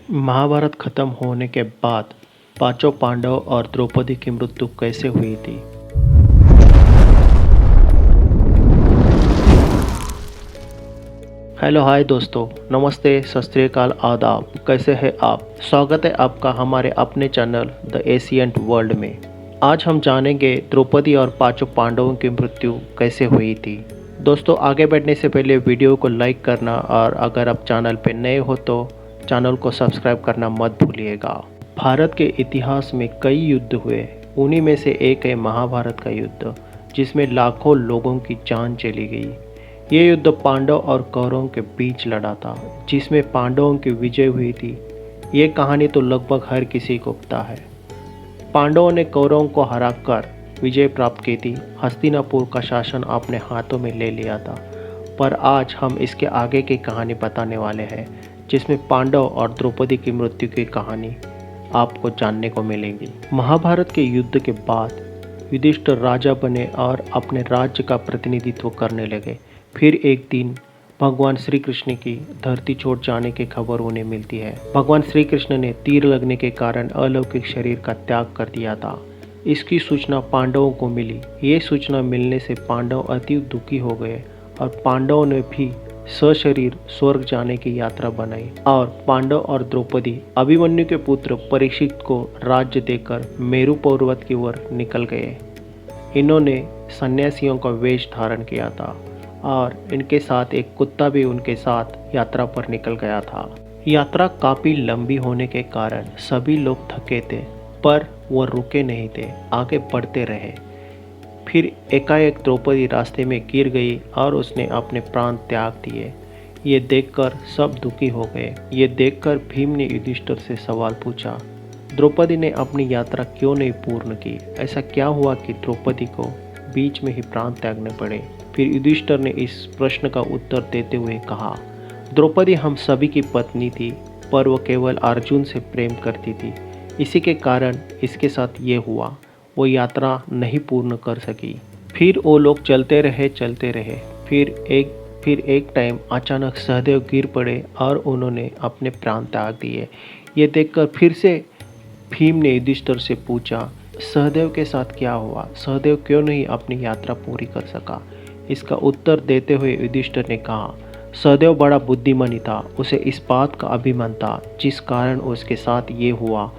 महाभारत खत्म होने के बाद पांचों पांडव और द्रौपदी की मृत्यु कैसे हुई थी? हेलो हाय दोस्तों, नमस्ते, सत श्री अकाल, आदाब। कैसे हैं आप? स्वागत है आपका हमारे अपने चैनल द एशियंट वर्ल्ड में। आज हम जानेंगे द्रौपदी और पांचों पांडवों की मृत्यु कैसे हुई थी। दोस्तों, आगे बढ़ने से पहले वीडियो को लाइक करना और अगर आप चैनल पे नए हो तो चैनल को सब्सक्राइब करना मत भूलिएगा। भारत के इतिहास में कई युद्ध हुए, उन्हीं में से एक है महाभारत का युद्ध, जिसमें लाखों लोगों की जान चली गई। ये युद्ध पांडव और कौरवों के बीच लड़ा था, जिसमें पांडवों की विजय हुई थी। ये कहानी तो लगभग हर किसी को पता है। पांडवों ने कौरवों को हराकर विजय प्राप्त की थी, हस्तिनापुर का शासन अपने हाथों में ले लिया था। पर आज हम इसके आगे की कहानी बताने वाले हैं, जिसमें पांडव और द्रौपदी की मृत्यु की कहानी आपको जानने को मिलेगी। महाभारत के युद्ध के बाद युधिष्ठिर राजा बने और अपने राज्य का प्रतिनिधित्व करने लगे। फिर एक दिन भगवान श्री कृष्ण की धरती छोड़ जाने की खबर उन्हें मिलती है। भगवान श्री कृष्ण ने तीर लगने के कारण अलौकिक शरीर का त्याग कर दिया था। इसकी सूचना पांडवों को मिली। ये सूचना मिलने से पांडव अति दुखी हो गए और पांडवों ने भी सशरीर स्वर्ग जाने की यात्रा बनाई और पांडव और द्रौपदी अभिमन्यु के पुत्र परीक्षित को राज्य देकर मेरु पर्वत की ओर निकल गए। इन्होंने सन्यासियों का वेश धारण किया था और इनके साथ एक कुत्ता भी उनके साथ यात्रा पर निकल गया था। यात्रा काफ़ी लंबी होने के कारण सभी लोग थके थे, पर वो रुके नहीं थे, आगे बढ़ते रहे। फिर एकाएक द्रौपदी रास्ते में गिर गई और उसने अपने प्राण त्याग दिए। ये देखकर सब दुखी हो गए। ये देखकर भीम ने युधिष्ठिर से सवाल पूछा, द्रौपदी ने अपनी यात्रा क्यों नहीं पूर्ण की? ऐसा क्या हुआ कि द्रौपदी को बीच में ही प्राण त्यागने पड़े? फिर युधिष्ठिर ने इस प्रश्न का उत्तर देते हुए कहा, द्रौपदी हम सभी की पत्नी थी, पर वो केवल अर्जुन से प्रेम करती थी। इसी के कारण इसके साथ ये हुआ। वो यात्रा नहीं पूर्ण कर सकी। फिर वो लोग चलते रहे। फिर एक टाइम अचानक सहदेव गिर पड़े और उन्होंने अपने प्राण त्याग दिए। ये देखकर फिर से भीम ने युधिष्ठिर से पूछा, सहदेव के साथ क्या हुआ? सहदेव क्यों नहीं अपनी यात्रा पूरी कर सका? इसका उत्तर देते हुए युधिष्ठिर ने कहा, सहदेव बड़ा बुद्धिमानी था। उसे इस बात का अभिमान था जिस कारण उसके साथ ये हुआ।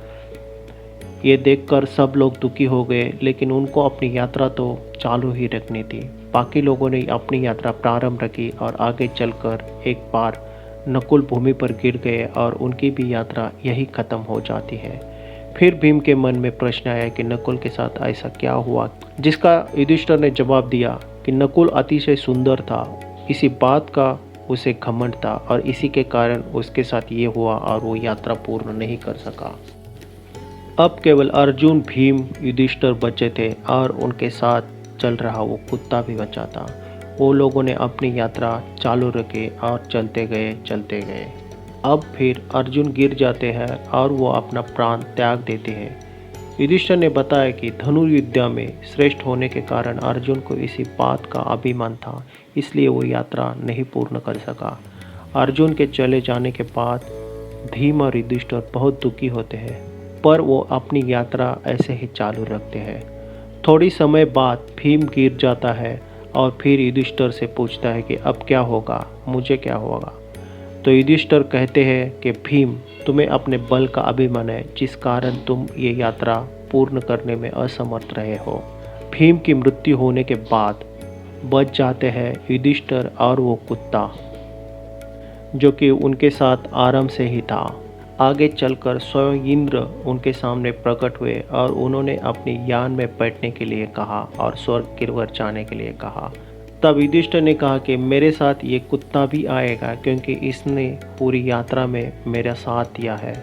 ये देखकर सब लोग दुखी हो गए, लेकिन उनको अपनी यात्रा तो चालू ही रखनी थी। बाकी लोगों ने अपनी यात्रा प्रारंभ रखी और आगे चलकर एक बार नकुल भूमि पर गिर गए और उनकी भी यात्रा यही खत्म हो जाती है। फिर भीम के मन में प्रश्न आया कि नकुल के साथ ऐसा क्या हुआ, जिसका युधिष्ठिर ने जवाब दिया कि नकुल अतिशय सुंदर था। इसी बात का उसे घमंड था और इसी के कारण उसके साथ ये हुआ और वो यात्रा पूर्ण नहीं कर सका। अब केवल अर्जुन, भीम, युधिष्ठिर बचे थे और उनके साथ चल रहा वो कुत्ता भी बचा था। वो लोगों ने अपनी यात्रा चालू रखी और चलते गए। अब फिर अर्जुन गिर जाते हैं और वो अपना प्राण त्याग देते हैं। युधिष्ठिर ने बताया कि धनुर्विद्या में श्रेष्ठ होने के कारण अर्जुन को इसी बात का अभिमान था, इसलिए वो यात्रा नहीं पूर्ण कर सका। अर्जुन के चले जाने के बाद भीम और युधिष्ठिर बहुत दुखी होते हैं, पर वो अपनी यात्रा ऐसे ही चालू रखते हैं। थोड़ी समय बाद भीम गिर जाता है और फिर युधिष्ठिर से पूछता है कि अब क्या होगा, मुझे क्या होगा? तो युधिष्ठिर कहते हैं कि भीम, तुम्हें अपने बल का अभिमान है, जिस कारण तुम ये यात्रा पूर्ण करने में असमर्थ रहे हो। भीम की मृत्यु होने के बाद बच जाते हैं युधिष्ठिर और वो कुत्ता, जो कि उनके साथ आराम से ही था। आगे चलकर स्वयं इंद्र उनके सामने प्रकट हुए और उन्होंने अपनी यान में बैठने के लिए कहा और स्वर्ग की ओर जाने के लिए कहा। तब युधिष्ठिर ने कहा कि मेरे साथ ये कुत्ता भी आएगा, क्योंकि इसने पूरी यात्रा में मेरा साथ दिया है।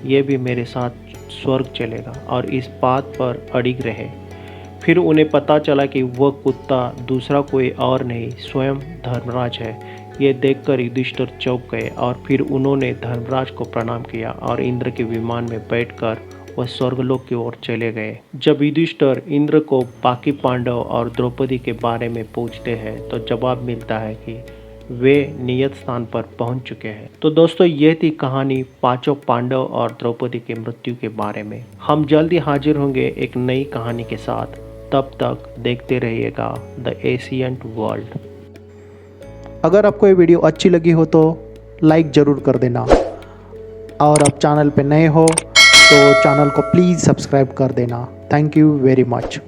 ये भी मेरे साथ स्वर्ग चलेगा और इस बात पर अड़िग रहे। फिर उन्हें पता चला कि वह कुत्ता दूसरा कोई और नहीं, स्वयं धर्मराज है। ये देखकर युधिष्ठिर चौंक गए और फिर उन्होंने धर्मराज को प्रणाम किया और इंद्र के विमान में बैठकर वह स्वर्गलोक की ओर चले गए। जब युधिष्ठिर इंद्र को बाकी पांडव और द्रौपदी के बारे में पूछते हैं तो जवाब मिलता है कि वे नियत स्थान पर पहुंच चुके हैं। तो दोस्तों, ये थी कहानी पांचों पांडव और द्रौपदी की मृत्यु के बारे में। हम जल्दी हाजिर होंगे एक नई कहानी के साथ। तब तक देखते रहिएगा द एशियंट वर्ल्ड। अगर आपको ये वीडियो अच्छी लगी हो तो लाइक ज़रूर कर देना, और आप चैनल पे नए हो तो चैनल को प्लीज़ सब्सक्राइब कर देना। Thank you very much.